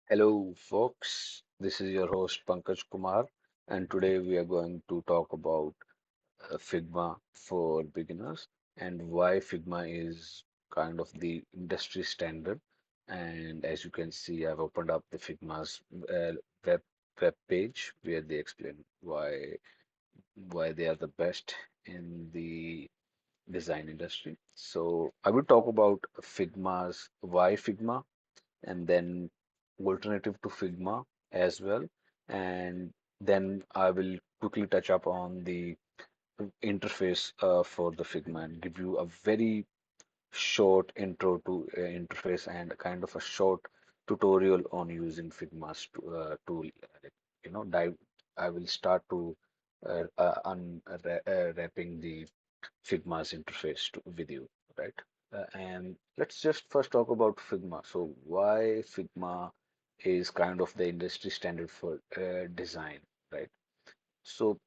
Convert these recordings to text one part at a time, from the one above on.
Hello, folks. This is your host Pankaj Kumar, and today we are going to talk about Figma for beginners and why Figma is kind of the industry standard. And as you can see, I've opened up the Figma's web web page where they explain why they are the best in the design industry. So I will talk about Figma's why Figma and then alternative to Figma as well. And then I will quickly touch up on the interface for the Figma and give you a very short intro to interface and kind of a short tutorial on using Figma's tool. Dive. I will start to unwrapping the Figma's interface with you, right? And let's just first talk about Figma. So why Figma is kind of the industry standard for design, right? So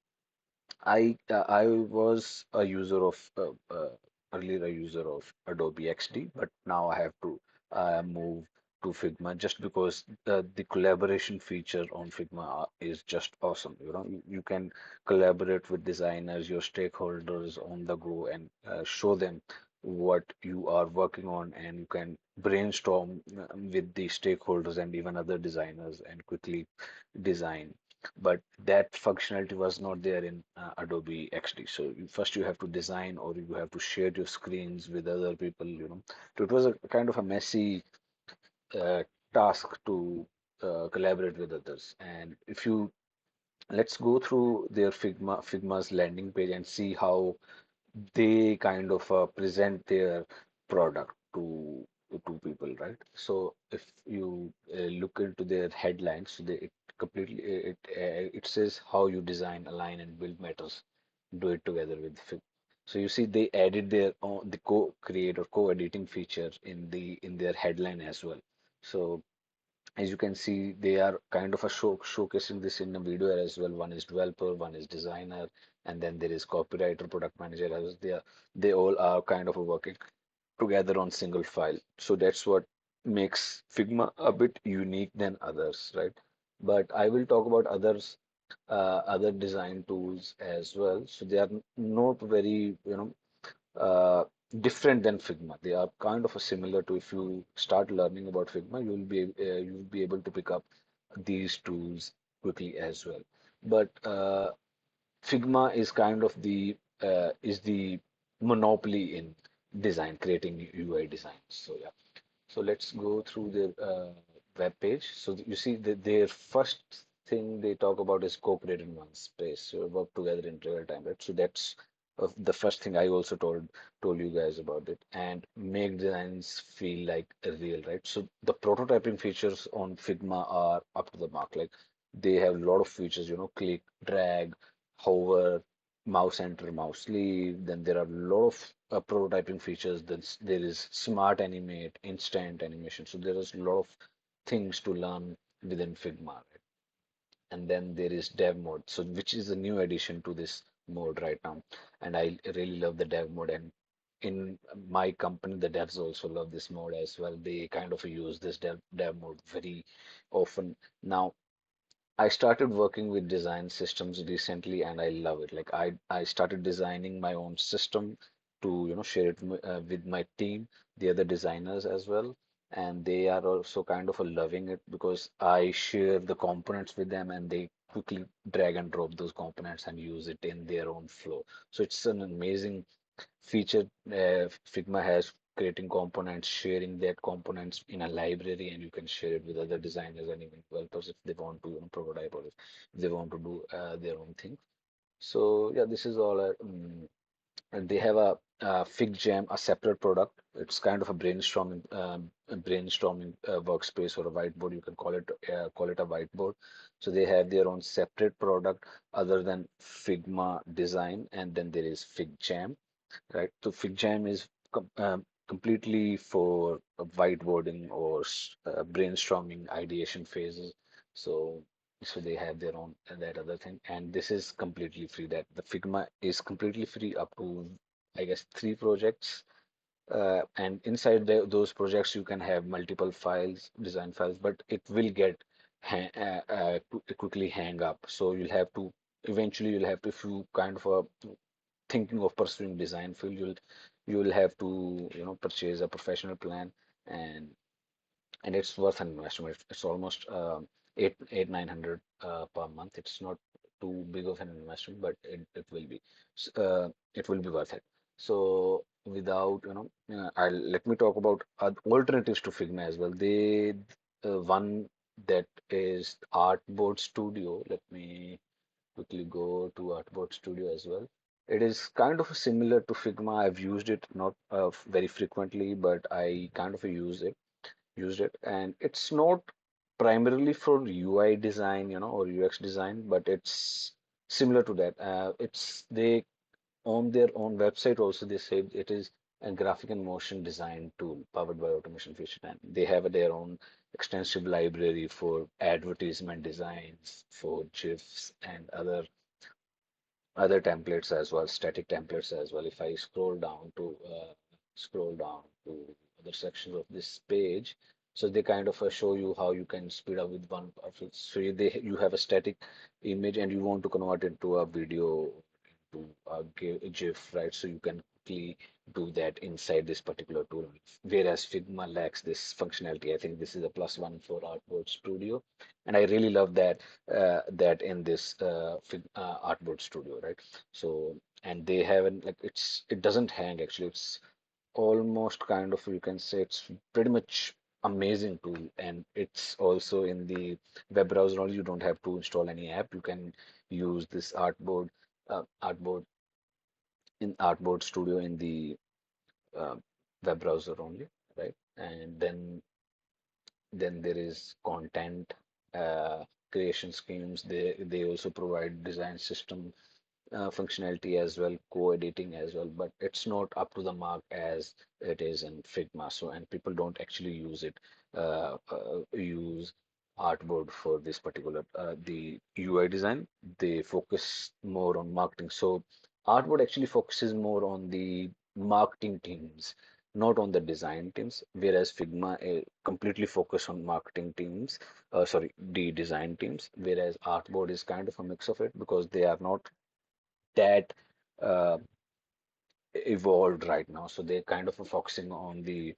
I was a user of earlier a user of Adobe XD, but now I have to move to Figma just because the collaboration feature on Figma is just awesome. You can collaborate with designers, your stakeholders on the go, and show them what you are working on, and you can brainstorm with the stakeholders and even other designers and quickly design, but that functionality was not there in Adobe XD. So first you have to design or you have to share your screens with other people. So it was a kind of a messy uh, task to collaborate with others. And if you let's go through their Figma's landing page and see how they kind of present their product to people, right? So if you look into their headlines, so it completely it says how you design, align, and build matters. Do it together with Figma. So you see, they added their own the co-create or co-editing feature in their headline as well. So as you can see, they are kind of a showcasing this in a video as well. One is developer, one is designer, and then there is copywriter, product manager. As they all are kind of working together on single file. So that's what makes Figma a bit unique than others, right? But I will talk about other design tools as well. So they are not very, uh, different than Figma. They are kind of a similar to, if you start learning about Figma, you will be able to pick up these tools quickly as well. But Figma is kind of the monopoly in design, creating UI designs. So yeah. So let's go through their web page. So you see that their first thing they talk about is co-create in one space. So work together in real time, right? So that's the first thing I also told you guys about it, and make designs feel like real, right? So the prototyping features on Figma are up to the mark. Like they have a lot of features, click, drag, hover, mouse enter, mouse leave. Then there are a lot of prototyping features. Then there is smart animate, instant animation. So there is a lot of things to learn within Figma, right? And then there is dev mode, so which is a new addition to this mode right now. And I really love the dev mode. And in my company, the devs also love this mode as well. They kind of use this dev mode very often. Now, I started working with design systems recently and I love it. Like I started designing my own system to, share it with my team, the other designers as well. And they are also kind of loving it because I share the components with them and they quickly drag and drop those components and use it in their own flow. So it's an amazing feature Figma has, creating components, sharing that components in a library, and you can share it with other designers and even developers if they want to, prototype, or if they want to do their own thing. So yeah, this is all. And they have a FigJam, a separate product. It's kind of a brainstorming workspace or a whiteboard. You can call it a whiteboard. So they have their own separate product other than Figma design, and then there is FigJam, right? So FigJam is completely for whiteboarding or brainstorming ideation phases. So so they have their own that other thing, and this is completely free. That the Figma is completely free up to, I guess, three projects. And inside those projects, you can have multiple files, design files, but it will get quickly hang up. So you'll have to eventually you'll have to, if you kind of thinking of pursuing design field, you'll have to purchase a professional plan, and it's worth an investment. It's almost eight 900 per month. It's not too big of an investment, but it will be worth it. So without I'll let me talk about alternatives to Figma as well. One that is Artboard Studio. Let me quickly go to Artboard Studio as well. It is kind of similar to Figma. I've used it not very frequently, but I kind of used it, and it's not primarily for UI design, or UX design, but it's similar to that. It's they on their own website also they say it is a graphic and motion design tool powered by automation feature, and they have their own extensive library for advertisement designs, for GIFs and other templates as well, static templates as well. If I scroll down to other sections of this page, so they kind of show you how you can speed up with one of it. So you have a static image and you want to convert it to a video, to a GIF, right? So you can quickly do that inside this particular tool. Whereas Figma lacks this functionality. I think this is a plus one for Artboard Studio, and I really love that in this Artboard Studio, right? So, and they haven't like it doesn't hang actually. It's almost kind of, you can say, it's pretty much amazing tool, and it's also in the web browser only. You don't have to install any app. You can use this artboard in Artboard Studio in the uh, web browser only, right? And then there is content creation schemes. They also provide design system functionality as well, co-editing as well, but it's not up to the mark as it is in Figma. So, and people don't actually use Artboard for this particular the UI design. They focus more on marketing. So, Artboard actually focuses more on the marketing teams, not on the design teams, whereas Figma completely focus on marketing teams. Sorry, the design teams, whereas Artboard is kind of a mix of it because they are not that uh, evolved right now. So they're kind of focusing on the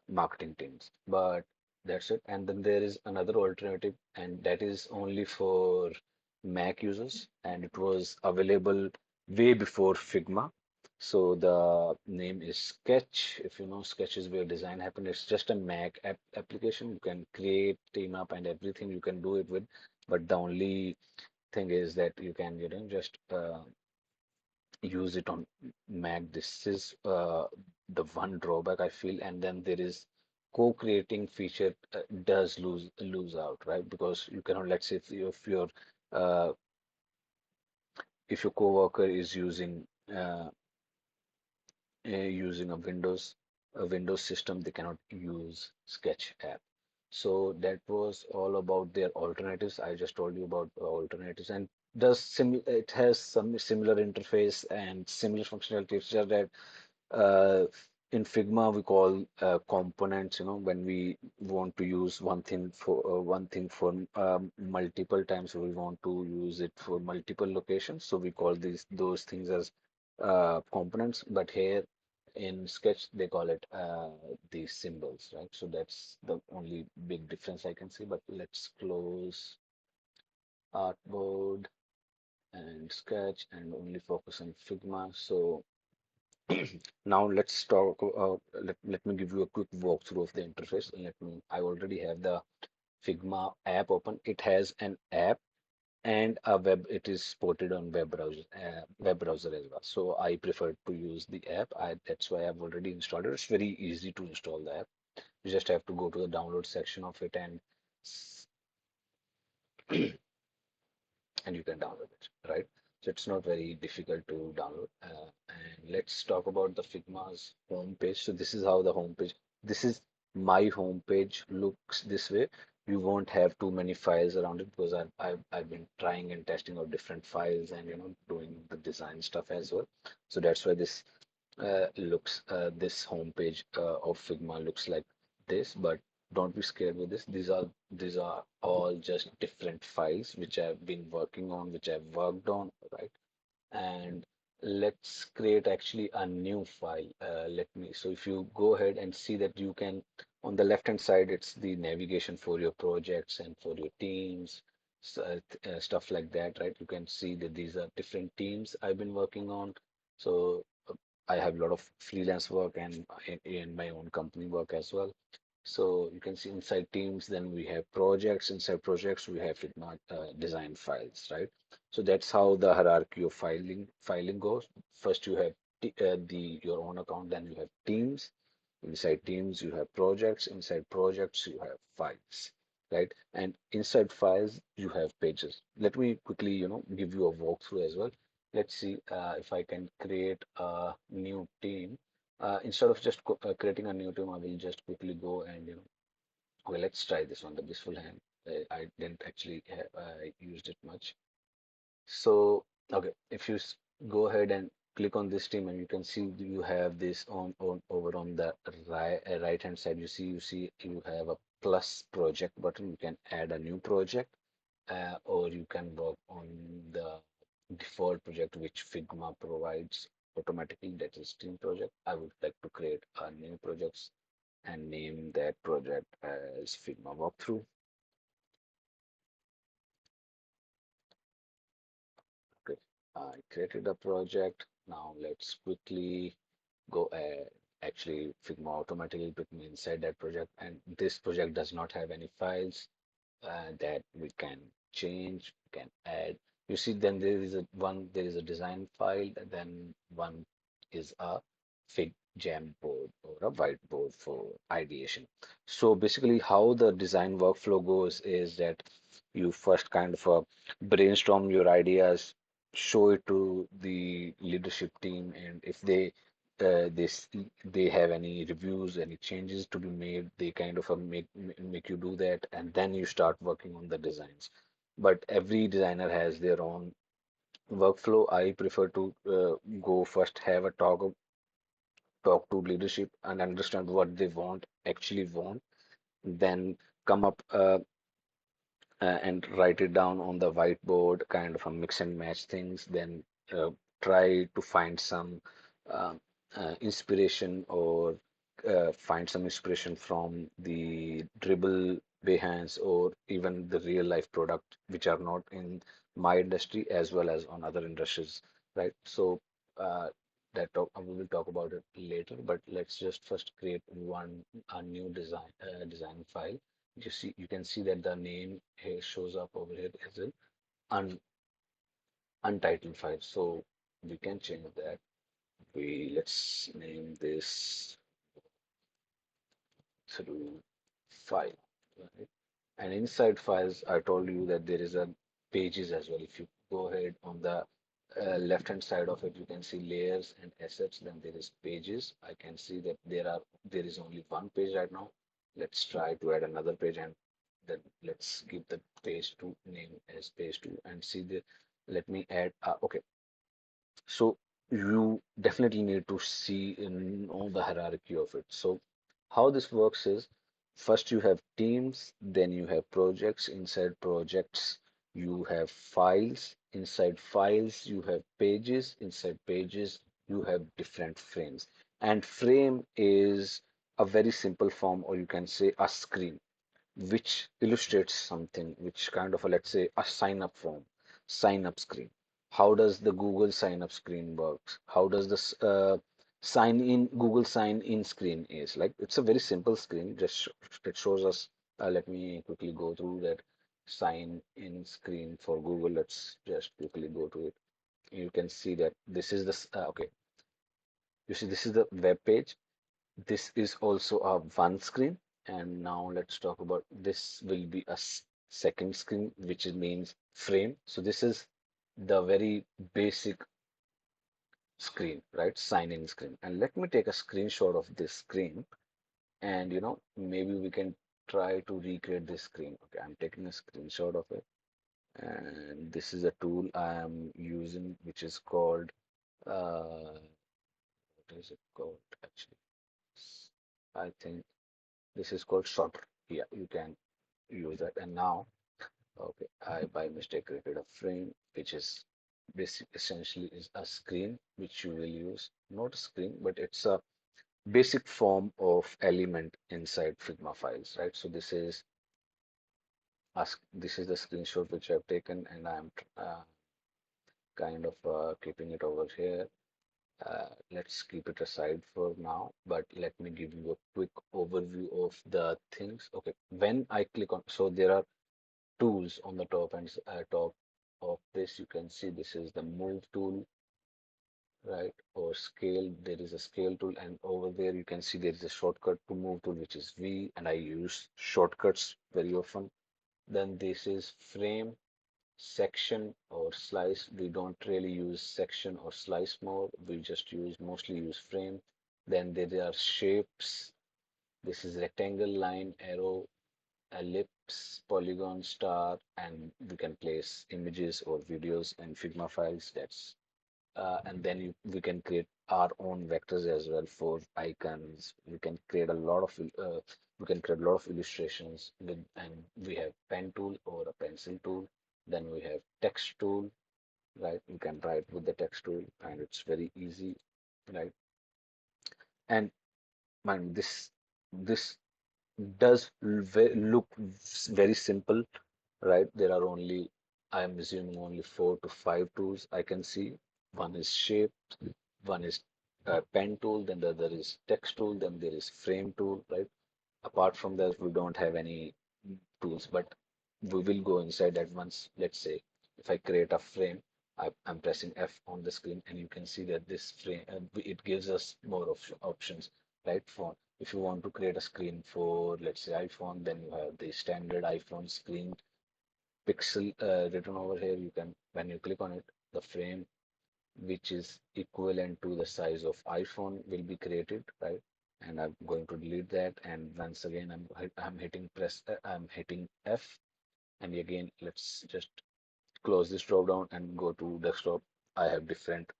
marketing teams. But that's it. And then there is another alternative, and that is only for Mac users, and it was available way before Figma. So the name is Sketch. If you know, Sketch is where design happens. It's just a Mac application. You can create, team up, and everything you can do it with. But the only thing is that you can, just use it on Mac. This is the one drawback I feel, and then there is co-creating feature does lose out, right? Because you cannot, let's say, uh, if your coworker is using a Windows system, they cannot use Sketch app. So that was all about their alternatives. I just told you about alternatives, and it has some similar interface and similar functionality. It's just that uh, in Figma we call components. When we want to use one thing for multiple times, so we want to use it for multiple locations. So we call those things as components. But here in Sketch they call it the symbols, right? So that's the only big difference I can see. But let's close Artboard and Sketch and only focus on Figma. So now let's talk. Let me give you a quick walkthrough of the interface. I already have the Figma app open. It has an app and a web. It is supported on web browser as well. So I prefer to use the app. That's why I've already installed it. It's very easy to install the app. You just have to go to the download section of it, and you can download it, right? So it's not very difficult to download. And let's talk about the Figma's homepage. So this is how this is my homepage looks this way. You won't have too many files around it because I've been trying and testing out different files and doing the design stuff as well. So that's why this looks this homepage of Figma looks like this, but don't be scared with this. These are all just different files which I've been working on, which I've worked on, right? And let's create actually a new file. So if you go ahead and see that you can, on the left hand side, it's the navigation for your projects and for your teams, stuff like that, right? You can see that these are different teams I've been working on. So I have a lot of freelance work and in my own company work as well. So you can see inside teams, then we have projects. Inside projects, we have Figma design files, right? So that's how the hierarchy of filing goes. First, you have the your own account, then you have teams. Inside teams, you have projects. Inside projects, you have files, right? And inside files, you have pages. Let me quickly, give you a walkthrough as well. Let's see if I can create a new team. Instead of just creating a new team, I will just quickly go and, okay, let's try this one, the blissful hand. I didn't actually have, used it much. So, okay, if you go ahead and click on this team, and you can see you have this on over on the right hand side. You have a plus project button. You can add a new project, or you can work on the default project which Figma provides automatically. That is team project. I would like to create a new project and name that project as Figma walkthrough. Okay, I created a project. Now let's quickly go actually Figma automatically put me inside that project, and this project does not have any files that we can change, we can add. You see, then there is a design file, and then one is a fig jam board or a whiteboard for ideation. So basically, how the design workflow goes is that you first kind of brainstorm your ideas, show it to the leadership team, and if they have any reviews, any changes to be made, they kind of make you do that, and then you start working on the designs. But every designer has their own workflow. I prefer to go first, have a talk to leadership and understand what they actually want, then come up and write it down on the whiteboard, kind of a mix and match things, then try to find some uh, inspiration, or find some inspiration from the dribble Behance or even the real life product, which are not in my industry as well as on other industries, right? So uh, we will talk about it later, but let's just first create a new design file. You can see that the name here shows up over here as an un, untitled file. So we can change that. Let's name this through file, right? And inside files, I told you that there is a pages as well. If you go ahead on the left hand side of it, you can see layers and assets. Then there is pages. I can see that there is only one page right now. Let's try to add another page, and then let's give the page to name as page two and see the. Let me add. Okay, so you definitely need to see in all the hierarchy of it. So how this works is, first you have teams, then you have projects. Inside projects, you have files. Inside files, you have pages. Inside pages, you have different frames. And frame is a very simple form, or you can say a screen, which illustrates something, which kind of a, let's say, a sign up screen. How does the Google sign up screen works? How does this Google sign in screen is like? It's a very simple screen. It shows us. Let me quickly go through that sign in screen for Google. Let's just quickly go to it. You can see that this is okay. You see, this is the web page. This is also a one screen. And now let's talk about, this will be a second screen, which means frame. So this is the very basic screen, right? Sign in screen. And let me take a screenshot of this screen, and maybe we can try to recreate this screen. Okay, I'm taking a screenshot of it. And this is a tool I am using, which is called, what is it called actually? I think this is called shorter. Yeah, you can use that. And now, okay, I by mistake created a frame, which is basic essentially is a screen which you will use. Not a screen, but it's a basic form of element inside Figma files, right? So this is the screenshot which I've taken, and I'm kind of keeping it over here. Let's keep it aside for now, but let me give you a quick overview of the things. Okay, when I click on, so there are tools on the top and top of this. You can see this is the move tool, right? Or scale. There is a scale tool, and over there you can see there is a shortcut to move tool, which is V, and I use shortcuts very often. Then this is frame, section or slice. We don't really use section or slice more. We just mostly use frame. Then there are shapes. This is rectangle, line, arrow, ellipse, polygon, star, and we can place images or videos in Figma files. And then we can create our own vectors as well for icons. We can create a lot of illustrations with, and we have pen tool or a pencil tool. Then we have text tool, right? You can write with the text tool, and it's very easy, right? And man, this does look very simple, right? There are only, I'm assuming, only 4 to 5 tools I can see. One is shape, one is pen tool, then the other is text tool, then there is frame tool, right? Apart from that, we don't have any tools, but we will go inside that once. Let's say if I create a frame, I'm pressing F on the screen, and you can see that this frame, it gives us more of options, right? For if you want to create a screen for, let's say, iPhone, then you have the standard iPhone screen pixel written over here. You can, when you click on it, the frame which is equivalent to the size of iPhone will be created, right? And I'm going to delete that. And once again, I'm hitting F. And again, let's just close this drop down and go to desktop. I have different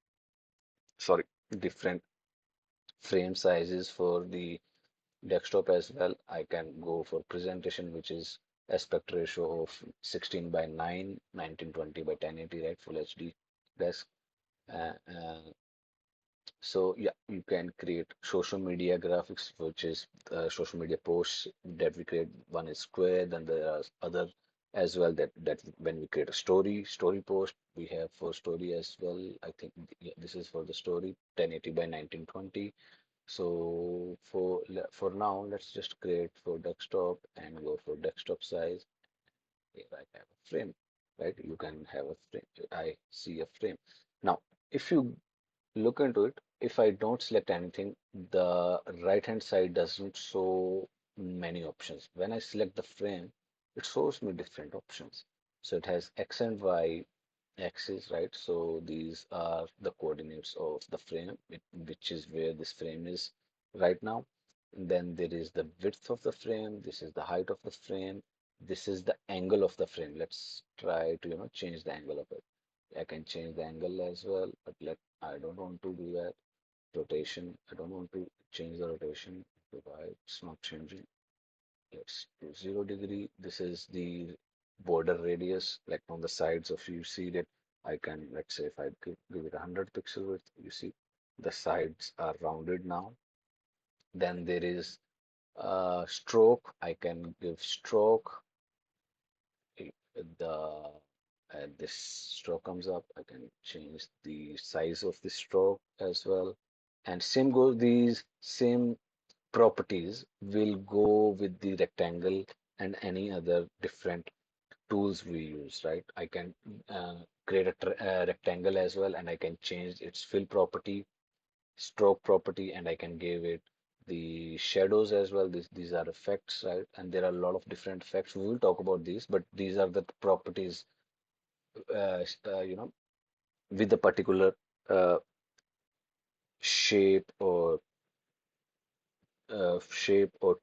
frame sizes for the desktop as well. I can go for presentation, which is aspect ratio of 16 by 9, 1920 by 1080, right? Full HD desk. Uh, uh, So yeah, you can create social media graphics, which is social media posts that we create. One is square, then there are other as well that when we create a story post, we have for story as well. I think yeah, this is for the story, 1080 by 1920. So for now, let's just create for desktop and go for desktop size. Here I have a frame, right? You can have a frame. I see a frame. Now, if you look into it, if I don't select anything, the right hand side doesn't show many options. When I select the frame, it shows me different options. So it has X and Y axis, right? So these are the coordinates of the frame, which is where this frame is right now. And then there is the width of the frame. This is the height of the frame. This is the angle of the frame. Let's try to, change the angle of it. I can change the angle as well, but I don't want to do that. Rotation, I don't want to change the rotation. Why it's not changing? Let's do 0 degree. This is the border radius, like on the sides of, you see that I can, let's say if I give it 100 pixel width, you see the sides are rounded now. Then there is stroke. I can give stroke. If this stroke comes up, I can change the size of the stroke as well. And same goes, these same properties will go with the rectangle and any other different tools we use, right? I can create a rectangle as well, and I can change its fill property, stroke property, and I can give it the shadows as well. These are effects, right? And there are a lot of different effects. We will talk about these, but these are the properties, with the particular uh, shape or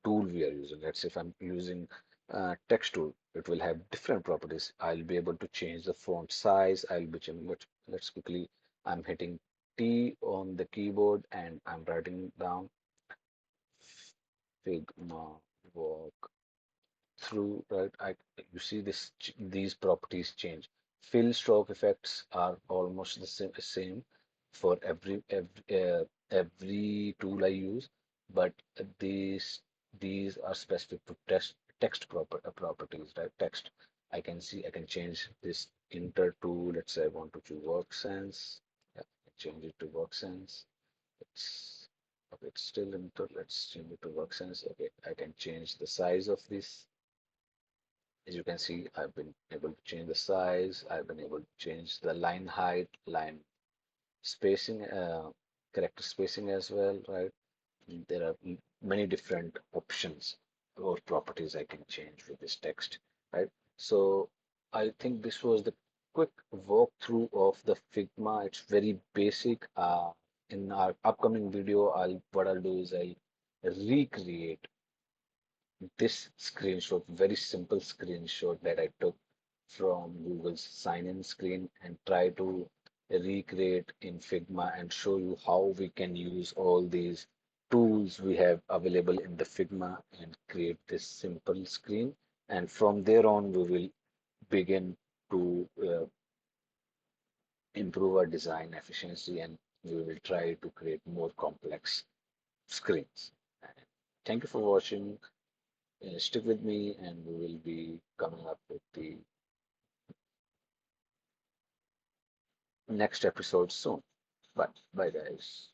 tool we are using. Let's say if I'm using text tool, it will have different properties. I'll be able to change the font size. I'll be changing, but let's quickly, I'm hitting T on the keyboard and I'm writing down Figma walk through, right? You see these properties change. Fill stroke effects are almost the same for every tool I use, but these are specific to properties, right? Text. I can change this enter to, let's say I want to choose work sense. Yeah, change it to work sense. It's okay, it's still enter. Let's change it to work sense. Okay, I can change the size of this. As you can see, I've been able to change the size. I've been able to change the line height, line spacing, character spacing as well, right? There are many different options or properties I can change with this text, right? So I think this was the quick walkthrough of the Figma. It's very basic. In our upcoming video, what I'll do is I'll recreate this screenshot, very simple screenshot that I took from Google's sign-in screen and try to recreate in Figma and show you how we can use all these tools we have available in the Figma and create this simple screen. And from there on, we will begin to improve our design efficiency and we will try to create more complex screens. Thank you for watching. Stick with me and we will be coming up with the next episode soon. Bye. Bye, guys.